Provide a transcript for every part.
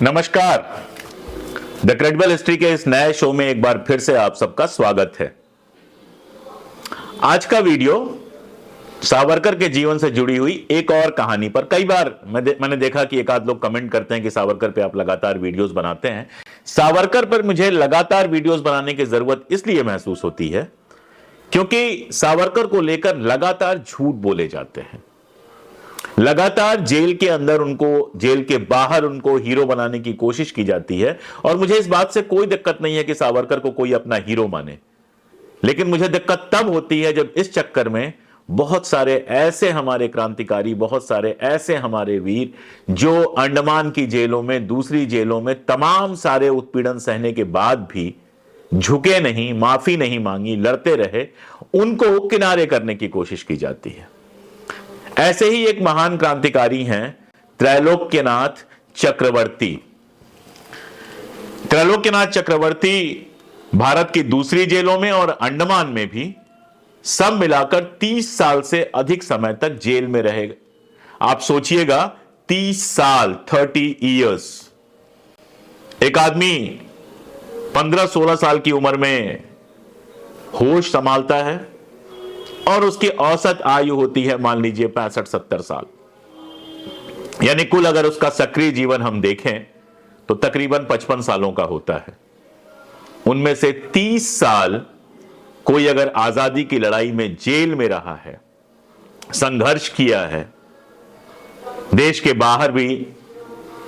नमस्कार। The credible history के इस नए शो में एक बार फिर से आप सबका स्वागत है। आज का वीडियो सावरकर के जीवन से जुड़ी हुई एक और कहानी पर। कई बार मैंने देखा कि एक आध लोग कमेंट करते हैं कि सावरकर पे आप लगातार वीडियोस बनाते हैं। सावरकर पर मुझे लगातार वीडियोस बनाने की जरूरत इसलिए महसूस होती है क्योंकि सावरकर को लेकर लगातार झूठ बोले जाते हैं। लगातार जेल के अंदर उनको, जेल के बाहर उनको हीरो बनाने की कोशिश की जाती है और मुझे इस बात से कोई दिक्कत नहीं है कि सावरकर को कोई अपना हीरो माने, लेकिन मुझे दिक्कत तब होती है जब इस चक्कर में बहुत सारे ऐसे हमारे क्रांतिकारी, बहुत सारे ऐसे हमारे वीर जो अंडमान की जेलों में, दूसरी जेलों में तमाम सारे उत्पीड़न सहने के बाद भी झुके नहीं, माफी नहीं मांगी, लड़ते रहे, उनको किनारे करने की कोशिश की जाती है। ऐसे ही एक महान क्रांतिकारी हैं त्रैलोक्यनाथ चक्रवर्ती। त्रैलोक्यनाथ चक्रवर्ती भारत की दूसरी जेलों में और अंडमान में भी सब मिलाकर 30 साल से अधिक समय तक जेल में रहे। आप सोचिएगा, 30 साल, 30 इयर्स। एक आदमी 15-16 साल की उम्र में होश संभालता है और उसकी औसत आयु होती है मान लीजिए 65-70 साल। यानी कुल अगर उसका सक्रिय जीवन हम देखें तो तकरीबन 55 सालों का होता है। उनमें से 30 साल कोई अगर आजादी की लड़ाई में जेल में रहा है, संघर्ष किया है, देश के बाहर भी,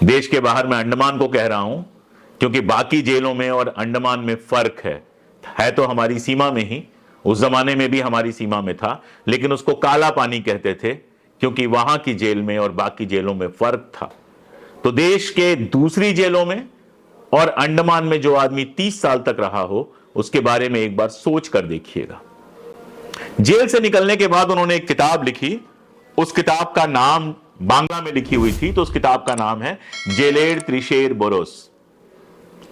देश के बाहर मैं अंडमान को कह रहा हूं क्योंकि बाकी जेलों में और अंडमान में फर्क है तो हमारी सीमा में ही, उस जमाने में भी हमारी सीमा में था, लेकिन उसको काला पानी कहते थे क्योंकि वहां की जेल में और बाकी जेलों में फर्क था। तो देश के दूसरी जेलों में और अंडमान में जो आदमी 30 साल तक रहा हो, उसके बारे में एक बार सोच कर देखिएगा। जेल से निकलने के बाद उन्होंने एक किताब लिखी। उस किताब का नाम बांग्ला में लिखी हुई थी, तो उस किताब का नाम है जेलेर त्रिशेर बोरोस।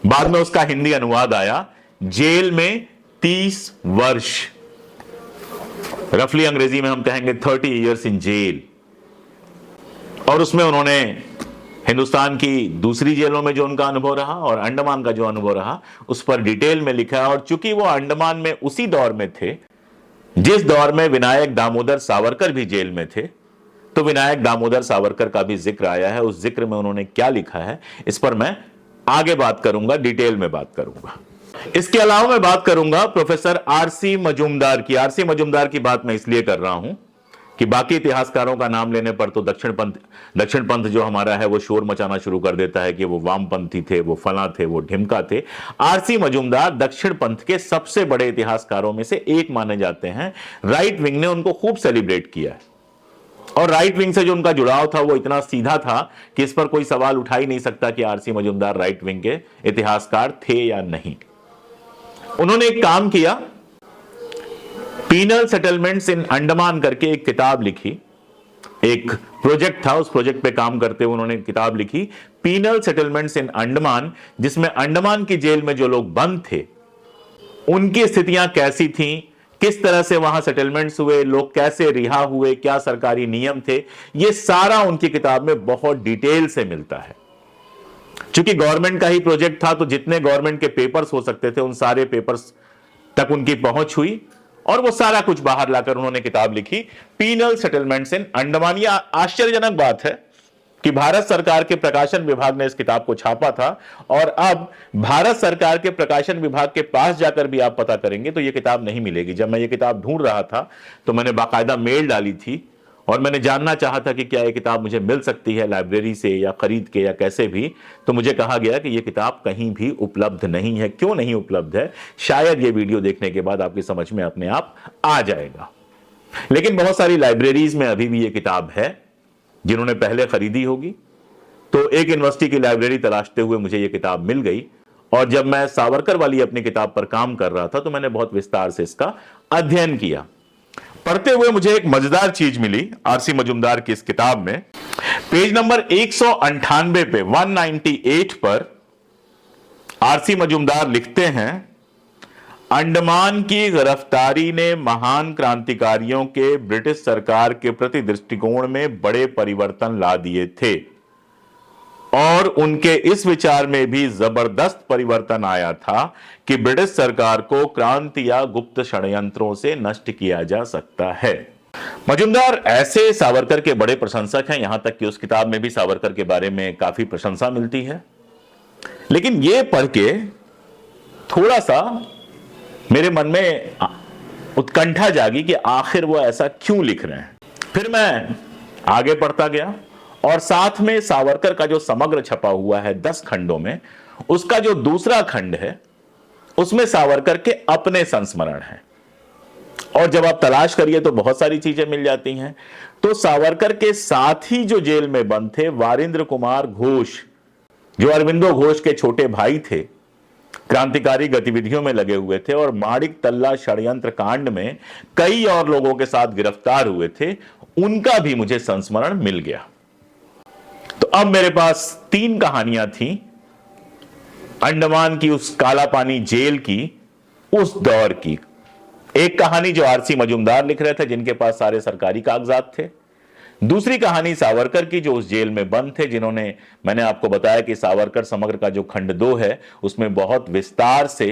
बाद में उसका हिंदी अनुवाद आया, जेल में 30 वर्ष। रफली अंग्रेजी में हम कहेंगे 30 इयर्स इन जेल। और उसमें उन्होंने हिंदुस्तान की दूसरी जेलों में जो उनका अनुभव रहा और अंडमान का जो अनुभव रहा, उस पर डिटेल में लिखा है। और चूंकि वो अंडमान में उसी दौर में थे जिस दौर में विनायक दामोदर सावरकर भी जेल में थे, तो विनायक दामोदर सावरकर का भी जिक्र आया है। उस जिक्र में उन्होंने क्या लिखा है, इस पर मैं आगे बात करूंगा, डिटेल में बात करूंगा। इसके अलावा मैं बात करूंगा प्रोफेसर आरसी मजूमदार की। आरसी मजूमदार की बात मैं इसलिए कर रहा हूं कि बाकी इतिहासकारों का नाम लेने पर तो दक्षिण पंथ जो हमारा है वो शोर मचाना शुरू कर देता है कि वो वामपंथी थे, वो फला थे, वो ढिमका थे। आरसी मजूमदार दक्षिण पंथ के सबसे बड़े इतिहासकारों में से एक माने जाते हैं। राइट विंग ने उनको खूब सेलिब्रेट किया है और राइट विंग से जो उनका जुड़ाव था वो इतना सीधा था कि इस पर कोई सवाल उठा ही नहीं सकता कि आरसी मजूमदार राइट विंग के इतिहासकार थे या नहीं। उन्होंने एक काम किया, पीनल सेटलमेंट्स इन अंडमान करके एक किताब लिखी। एक प्रोजेक्ट था, उस प्रोजेक्ट पे काम करते हुए उन्होंने किताब लिखी पीनल सेटलमेंट्स इन अंडमान, जिसमें अंडमान की जेल में जो लोग बंद थे उनकी स्थितियां कैसी थीं, किस तरह से वहां सेटलमेंट्स हुए, लोग कैसे रिहा हुए, क्या सरकारी नियम थे, यह सारा उनकी किताब में बहुत डिटेल से मिलता है। चूंकि गवर्नमेंट का ही प्रोजेक्ट था तो जितने गवर्नमेंट के पेपर्स हो सकते थे उन सारे पेपर्स तक उनकी पहुंच हुई और वो सारा कुछ बाहर लाकर उन्होंने किताब लिखी पीनल सेटलमेंट्स इन अंडमान। यह आश्चर्यजनक बात है कि भारत सरकार के प्रकाशन विभाग ने इस किताब को छापा था और अब भारत सरकार के प्रकाशन विभाग के पास जाकर भी आप पता करेंगे तो यह किताब नहीं मिलेगी। जब मैं ये किताब ढूंढ रहा था तो मैंने बाकायदा मेल डाली थी और मैंने जानना चाहा था कि क्या यह किताब मुझे मिल सकती है लाइब्रेरी से या खरीद के या कैसे भी, तो मुझे कहा गया कि यह किताब कहीं भी उपलब्ध नहीं है। क्यों नहीं उपलब्ध है, शायद यह वीडियो देखने के बाद आपकी समझ में अपने आप आ जाएगा। लेकिन बहुत सारी लाइब्रेरीज में अभी भी यह किताब है, जिन्होंने पहले खरीदी होगी। तो एक यूनिवर्सिटी की लाइब्रेरी तलाशते हुए मुझे यह किताब मिल गई और जब मैं सावरकर वाली अपनी किताब पर काम कर रहा था तो मैंने बहुत विस्तार से इसका अध्ययन किया। पढ़ते हुए मुझे एक मजेदार चीज मिली आरसी मजूमदार की इस किताब में। पेज नंबर 198 पे 198 पर आरसी मजूमदार लिखते हैं, अंडमान की गिरफ्तारी ने महान क्रांतिकारियों के ब्रिटिश सरकार के प्रति दृष्टिकोण में बड़े परिवर्तन ला दिए थे। और उनके इस विचार में भी जबरदस्त परिवर्तन आया था कि ब्रिटिश सरकार को क्रांति या गुप्त षड्यंत्रों से नष्ट किया जा सकता है। मजुमदार ऐसे सावरकर के बड़े प्रशंसक हैं, यहां तक कि उस किताब में भी सावरकर के बारे में काफी प्रशंसा मिलती है। लेकिन यह पढ़ के थोड़ा सा मेरे मन में उत्कंठा जागी कि आखिर वो ऐसा क्यों लिख रहे हैं। फिर मैं आगे पढ़ता गया और साथ में सावरकर का जो समग्र छपा हुआ है 10 खंडों में, उसका जो दूसरा खंड है उसमें सावरकर के अपने संस्मरण हैं। और जब आप तलाश करिए तो बहुत सारी चीजें मिल जाती हैं। तो सावरकर के साथ ही जो जेल में बंद थे वारिंद्र कुमार घोष, जो अरविंदो घोष के छोटे भाई थे, क्रांतिकारी गतिविधियों में लगे हुए थे और माणिक तल्ला षड्यंत्र कांड में कई और लोगों के साथ गिरफ्तार हुए थे, उनका भी मुझे संस्मरण मिल गया। तो अब मेरे पास 3 कहानियां थी अंडमान की, उस काला पानी जेल की, उस दौर की। एक कहानी जो आरसी मजूमदार लिख रहे थे, जिनके पास सारे सरकारी कागजात थे। दूसरी कहानी सावरकर की, जो उस जेल में बंद थे, जिन्होंने, मैंने आपको बताया कि सावरकर समग्र का जो खंड 2 है उसमें बहुत विस्तार से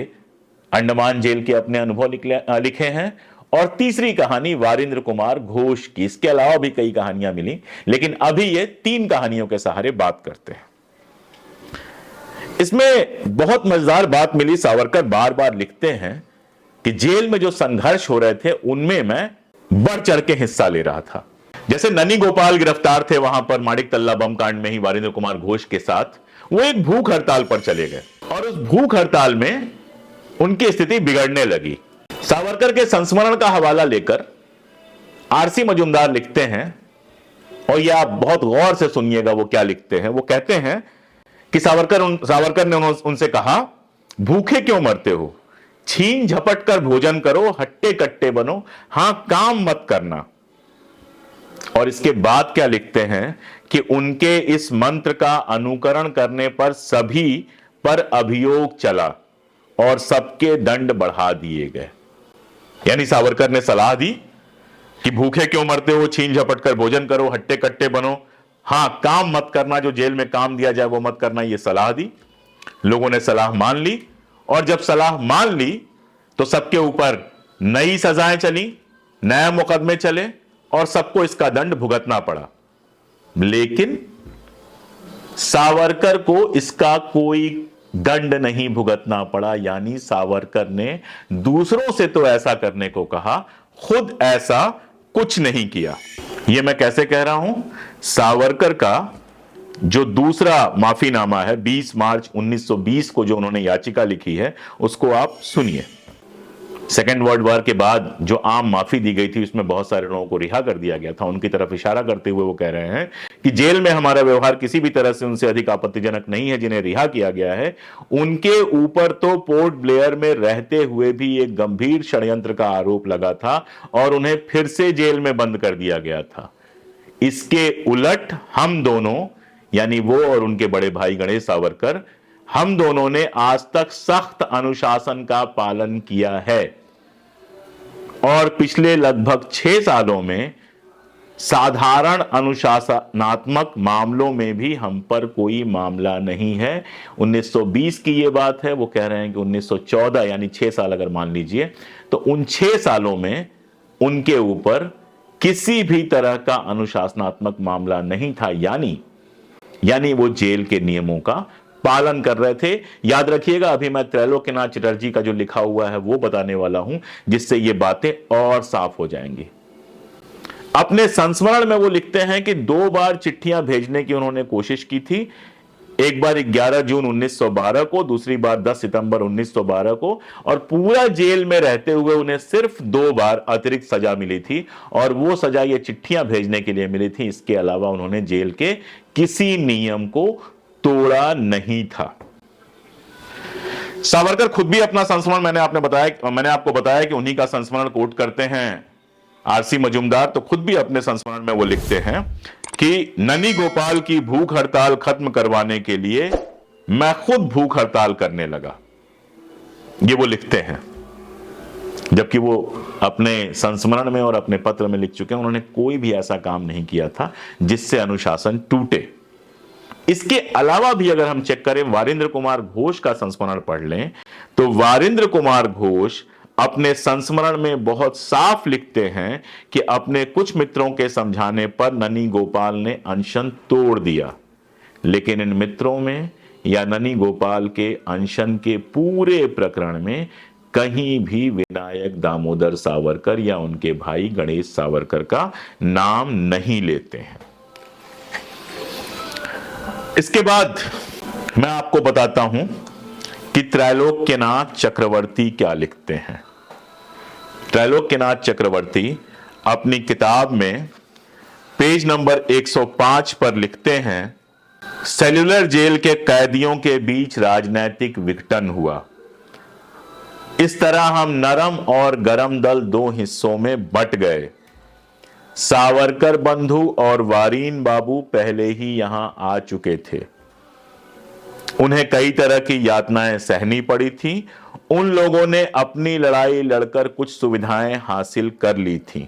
अंडमान जेल के अपने अनुभव लिखे हैं। और तीसरी कहानी वारिंद्र कुमार घोष की। इसके अलावा भी कई कहानियां मिली, लेकिन अभी ये 3 कहानियों के सहारे बात करते हैं। इसमें बहुत मजेदार बात मिली, सावरकर बार बार लिखते हैं कि जेल में जो संघर्ष हो रहे थे उनमें मैं बढ़ चढ़ के हिस्सा ले रहा था। जैसे ननी गोपाल गिरफ्तार थे वहां पर माणिक तल्ला बम कांड में ही वारिंद्र कुमार घोष के साथ, वो एक भूख हड़ताल पर चले गए और उस भूख हड़ताल में उनकी स्थिति बिगड़ने लगी। सावरकर के संस्मरण का हवाला लेकर आरसी मजूमदार लिखते हैं, और यह आप बहुत गौर से सुनिएगा वो क्या लिखते हैं। वो कहते हैं कि सावरकर ने उनसे कहा, भूखे क्यों मरते हो, छीन झपट कर भोजन करो, हट्टे कट्टे बनो, हां काम मत करना। और इसके बाद क्या लिखते हैं कि उनके इस मंत्र का अनुकरण करने पर सभी पर अभियोग चला और सबके दंड बढ़ा दिए गए। यानी सावरकर ने सलाह दी कि भूखे क्यों मरते हो, छीन झपट कर भोजन करो, हट्टे कट्टे बनो, हां काम मत करना, जो जेल में काम दिया जाए वो मत करना, ये सलाह दी। लोगों ने सलाह मान ली, और जब सलाह मान ली तो सबके ऊपर नई सजाएं चली, नए मुकदमे चले और सबको इसका दंड भुगतना पड़ा। लेकिन सावरकर को इसका कोई दंड नहीं भुगतना पड़ा। यानी सावरकर ने दूसरों से तो ऐसा करने को कहा, खुद ऐसा कुछ नहीं किया। यह मैं कैसे कह रहा हूं? सावरकर का जो दूसरा माफीनामा है 20 मार्च 1920 को जो उन्होंने याचिका लिखी है, उसको आप सुनिए। सेकेंड वर्ल्ड वॉर के बाद जो आम माफी दी गई थी उसमें बहुत सारे लोगों को रिहा कर दिया गया था। उनकी तरफ इशारा करते हुए वो कह रहे हैं कि जेल में हमारा व्यवहार किसी भी तरह से उनसे अधिक आपत्तिजनक नहीं है जिन्हें रिहा किया गया है। उनके ऊपर तो पोर्ट ब्लेयर में रहते हुए भी एक गंभीर षड्यंत्र का आरोप लगा था और उन्हें फिर से जेल में बंद कर दिया गया था। इसके उलट हम दोनों, यानी वो और उनके बड़े भाई गणेश सावरकर, हम दोनों ने आज तक सख्त अनुशासन का पालन किया है और पिछले लगभग 6 सालों में साधारण अनुशासनात्मक मामलों में भी हम पर कोई मामला नहीं है। 1920 की यह बात है। वो कह रहे हैं कि 1914 यानी 6 साल अगर मान लीजिए, तो उन 6 सालों में उनके ऊपर किसी भी तरह का अनुशासनात्मक मामला नहीं था। यानी वो जेल के नियमों का पालन कर रहे थे। याद रखिएगा, अभी मैं त्रैलोक्यनाथ चटर्जी का जो लिखा हुआ है वो बताने वाला हूं, जिससे ये बातें और साफ हो जाएंगी। अपने संस्मरण में वो लिखते हैं कि 2 बार चिट्ठियां भेजने की उन्होंने कोशिश की थी। एक बार 11 जून 1912 को, दूसरी बार 10 सितंबर 1912 को, और पूरा जेल में रहते हुए उन्हें सिर्फ 2 बार अतिरिक्त सजा मिली थी और वो सजा ये चिट्ठियां भेजने के लिए मिली थी। इसके अलावा उन्होंने जेल के किसी नियम को तोड़ा नहीं था। सावरकर खुद भी अपना संस्मरण, मैंने आपको बताया कि उन्हीं का संस्मरण कोट करते हैं आरसी मजूमदार। तो खुद भी अपने संस्मरण में वो लिखते हैं कि ननी गोपाल की भूख हड़ताल खत्म करवाने के लिए मैं खुद भूख हड़ताल करने लगा। ये वो लिखते हैं, जबकि वो अपने संस्मरण में और अपने पत्र में लिख चुके हैं उन्होंने कोई भी ऐसा काम नहीं किया था जिससे अनुशासन टूटे। इसके अलावा भी अगर हम चेक करें, वारिंद्र कुमार घोष का संस्मरण पढ़ लें तो वारिंद्र कुमार घोष अपने संस्मरण में बहुत साफ लिखते हैं कि अपने कुछ मित्रों के समझाने पर ननी गोपाल ने अनशन तोड़ दिया, लेकिन इन मित्रों में या ननी गोपाल के अनशन के पूरे प्रकरण में कहीं भी विनायक दामोदर सावरकर या उनके भाई गणेश सावरकर का नाम नहीं लेते हैं। इसके बाद मैं आपको बताता हूं कि त्रैलोक्यनाथ चक्रवर्ती क्या लिखते हैं। त्रैलोक्यनाथ चक्रवर्ती अपनी किताब में पेज नंबर 105 पर लिखते हैं, सेल्यूलर जेल के कैदियों के बीच राजनीतिक विघटन हुआ। इस तरह हम नरम और गरम दल दो हिस्सों में बंट गए। सावरकर बंधु और वारीन बाबू पहले ही यहां आ चुके थे। उन्हें कई तरह की यातनाएं सहनी पड़ी थी। उन लोगों ने अपनी लड़ाई लड़कर कुछ सुविधाएं हासिल कर ली थी।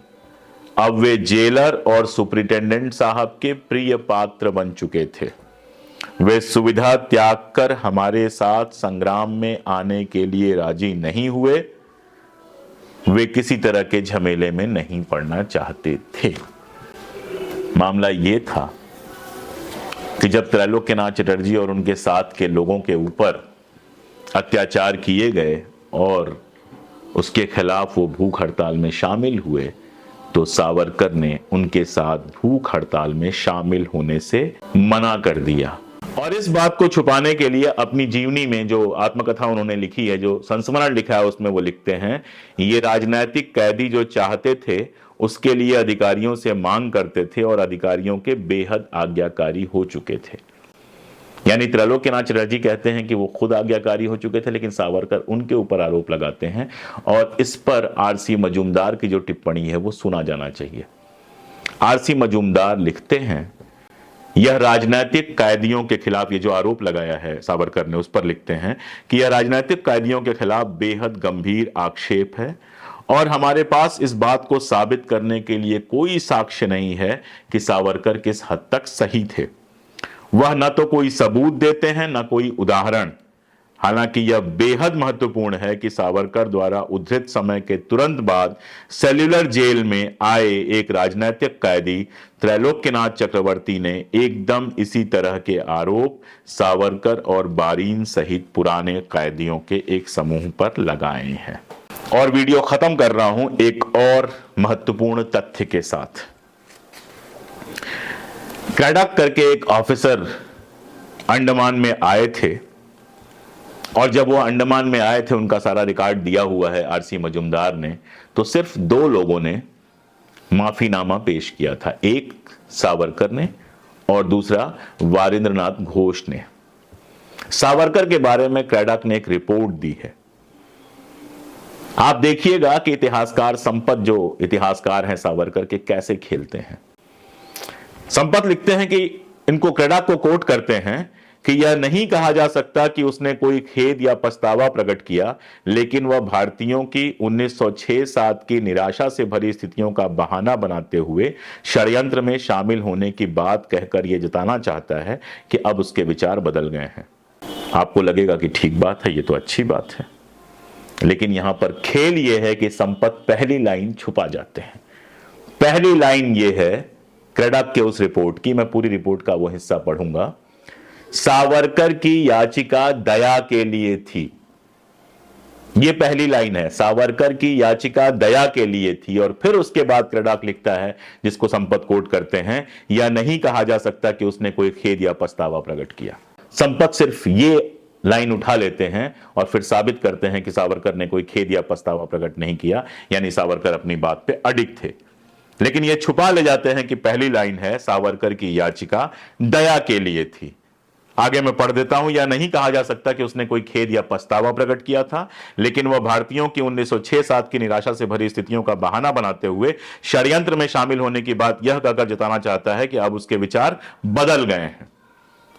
अब वे जेलर और सुपरिटेंडेंट साहब के प्रिय पात्र बन चुके थे। वे सुविधा त्याग कर हमारे साथ संग्राम में आने के लिए राजी नहीं हुए। वे किसी तरह के झमेले में नहीं पड़ना चाहते थे। मामला यह था कि जब त्रैलोक्यनाथ चटर्जी और उनके साथ के लोगों के ऊपर अत्याचार किए गए और उसके खिलाफ वो भूख हड़ताल में शामिल हुए, तो सावरकर ने उनके साथ भूख हड़ताल में शामिल होने से मना कर दिया। और इस बात को छुपाने के लिए अपनी जीवनी में जो आत्मकथा उन्होंने लिखी है, जो संस्मरण लिखा है, उसमें वो लिखते हैं, ये राजनैतिक कैदी जो चाहते थे उसके लिए अधिकारियों से मांग करते थे और अधिकारियों के बेहद आज्ञाकारी हो चुके थे। यानी त्रैलोक्यनाथ चटर्जी कहते हैं कि वो खुद आज्ञाकारी हो चुके थे, लेकिन सावरकर उनके ऊपर आरोप लगाते हैं। और इस पर आरसी मजूमदार की जो टिप्पणी है वो सुना जाना चाहिए। आरसी मजूमदार लिखते हैं, यह राजनीतिक कैदियों के खिलाफ, ये जो आरोप लगाया है सावरकर ने, उस पर लिखते हैं कि यह राजनीतिक कैदियों के खिलाफ बेहद गंभीर आक्षेप है और हमारे पास इस बात को साबित करने के लिए कोई साक्ष्य नहीं है कि सावरकर किस हद तक सही थे। वह न तो कोई सबूत देते हैं न कोई उदाहरण। हालांकि यह बेहद महत्वपूर्ण है कि सावरकर द्वारा उद्धृत समय के तुरंत बाद सेल्यूलर जेल में आए एक राजनीतिक कैदी त्रैलोक्यनाथ चक्रवर्ती ने एकदम इसी तरह के आरोप सावरकर और बारीन सहित पुराने कैदियों के एक समूह पर लगाए हैं। और वीडियो खत्म कर रहा हूं एक और महत्वपूर्ण तथ्य के साथ। क्रैडॉक करके एक ऑफिसर अंडमान में आए थे और जब वो अंडमान में आए थे, उनका सारा रिकॉर्ड दिया हुआ है आरसी मजूमदार ने, तो सिर्फ दो लोगों ने माफीनामा पेश किया था, एक सावरकर ने और दूसरा वारिंद्रनाथ घोष ने। सावरकर के बारे में क्रैडॉक ने एक रिपोर्ट दी है। आप देखिएगा कि इतिहासकार संपत, जो इतिहासकार हैं सावरकर के, कैसे खेलते हैं। संपत लिखते हैं कि इनको, क्रैडॉक को कोट करते हैं कि यह नहीं कहा जा सकता कि उसने कोई खेद या पछतावा प्रकट किया, लेकिन वह भारतीयों की 1906-7 की निराशा से भरी स्थितियों का बहाना बनाते हुए षड्यंत्र में शामिल होने की बात कहकर यह जताना चाहता है कि अब उसके विचार बदल गए हैं। आपको लगेगा कि ठीक बात है, ये तो अच्छी बात है, लेकिन यहां पर खेल यह है कि संपत पहली लाइन छुपा जाते हैं। पहली लाइन यह है क्रैडॉक के उस रिपोर्ट की, मैं पूरी रिपोर्ट का वो हिस्सा पढ़ूंगा। सावरकर की याचिका दया के लिए थी। यह पहली लाइन है, सावरकर की याचिका दया के लिए थी। और फिर उसके बाद क्रैडॉक लिखता है, जिसको संपत कोट करते हैं, यह नहीं कहा जा सकता कि उसने कोई खेद या पछतावा प्रकट किया। संपत सिर्फ ये लाइन उठा लेते हैं और फिर साबित करते हैं कि सावरकर ने कोई खेद या पछतावा प्रकट नहीं किया, यानी सावरकर अपनी बात पे अडिग थे। लेकिन यह छुपा ले जाते हैं कि पहली लाइन है, सावरकर की याचिका दया के लिए थी। आगे मैं पढ़ देता हूं, यह नहीं कहा जा सकता कि उसने कोई खेद या पछतावा प्रकट किया था, लेकिन वह भारतीयों की 1906-7 की निराशा से भरी स्थितियों का बहाना बनाते हुए षड्यंत्र में शामिल होने की बात यह कहकर जताना चाहता है कि अब उसके विचार बदल गए हैं।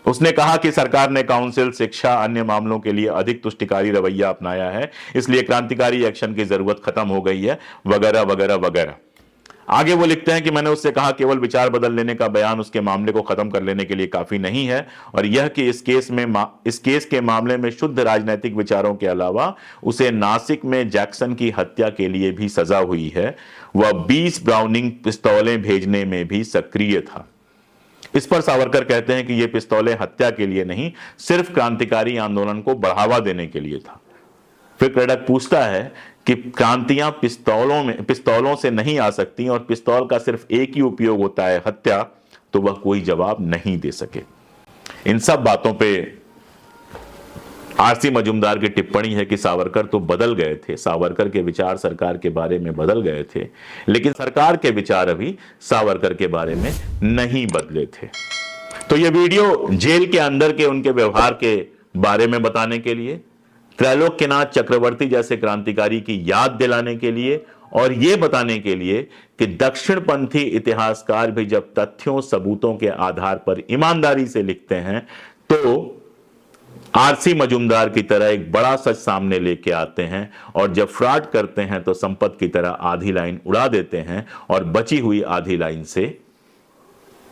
उसने कहा कि सरकार ने काउंसिल, शिक्षा, अन्य मामलों के लिए अधिक तुष्टिकारी रवैया अपनाया है, इसलिए क्रांतिकारी एक्शन की जरूरत खत्म हो गई है, वगैरह वगैरह वगैरह। आगे वो लिखते हैं कि मैंने उससे कहा केवल विचार बदल लेने का बयान उसके मामले को खत्म कर लेने के लिए काफी नहीं है, और यह कि इस केस के मामले में शुद्ध राजनीतिक विचारों के अलावा उसे नासिक में जैक्सन की हत्या के लिए भी सजा हुई है। वह 20 ब्राउनिंग पिस्तौलें भेजने में भी सक्रिय था। इस पर सावरकर कहते हैं कि ये पिस्तौलें हत्या के लिए नहीं, सिर्फ क्रांतिकारी आंदोलन को बढ़ावा देने के लिए था। फिर क्रैडॉक पूछता है कि क्रांतियां पिस्तौलों से नहीं आ सकती और पिस्तौल का सिर्फ एक ही उपयोग होता है, हत्या, तो वह कोई जवाब नहीं दे सके। इन सब बातों पे आरसी मजूमदार की टिप्पणी है कि सावरकर तो बदल गए थे, सावरकर के विचार सरकार के बारे में बदल गए थे, लेकिन सरकार के विचार अभी सावरकर के बारे में नहीं बदले थे। तो यह वीडियो जेल के अंदर के उनके व्यवहार के बारे में बताने के लिए, त्रैलोक्यनाथ चक्रवर्ती जैसे क्रांतिकारी की याद दिलाने के लिए, और यह बताने के लिए कि दक्षिणपंथी इतिहासकार भी जब तथ्यों सबूतों के आधार पर ईमानदारी से लिखते हैं तो आरसी मजूमदार की तरह एक बड़ा सच सामने लेके आते हैं, और जब फ्रॉड करते हैं तो संपत की तरह आधी लाइन उड़ा देते हैं और बची हुई आधी लाइन से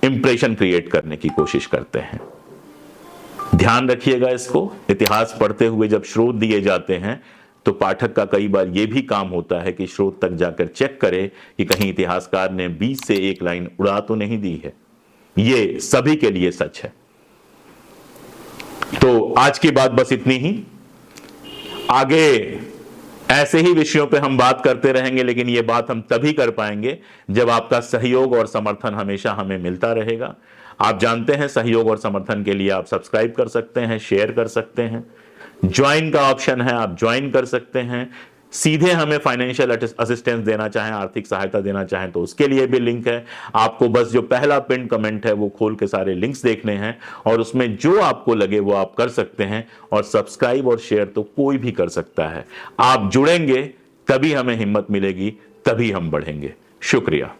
इंप्रेशन क्रिएट करने की कोशिश करते हैं। ध्यान रखिएगा इसको। इतिहास पढ़ते हुए जब स्रोत दिए जाते हैं तो पाठक का कई बार यह भी काम होता है कि स्रोत तक जाकर चेक करे कि कहीं इतिहासकार ने 20 से एक लाइन उड़ा तो नहीं दी है। यह सभी के लिए सच है। तो आज की बात बस इतनी ही। आगे ऐसे ही विषयों पे हम बात करते रहेंगे, लेकिन ये बात हम तभी कर पाएंगे जब आपका सहयोग और समर्थन हमेशा हमें मिलता रहेगा। आप जानते हैं सहयोग और समर्थन के लिए आप सब्सक्राइब कर सकते हैं, शेयर कर सकते हैं, ज्वाइन का ऑप्शन है, आप ज्वाइन कर सकते हैं, सीधे हमें फाइनेंशियल असिस्टेंस देना चाहें, आर्थिक सहायता देना चाहें तो उसके लिए भी लिंक है। आपको बस जो पहला पिन कमेंट है वो खोल के सारे लिंक्स देखने हैं और उसमें जो आपको लगे वो आप कर सकते हैं, और सब्सक्राइब और शेयर तो कोई भी कर सकता है। आप जुड़ेंगे तभी हमें हिम्मत मिलेगी, तभी हम बढ़ेंगे। शुक्रिया।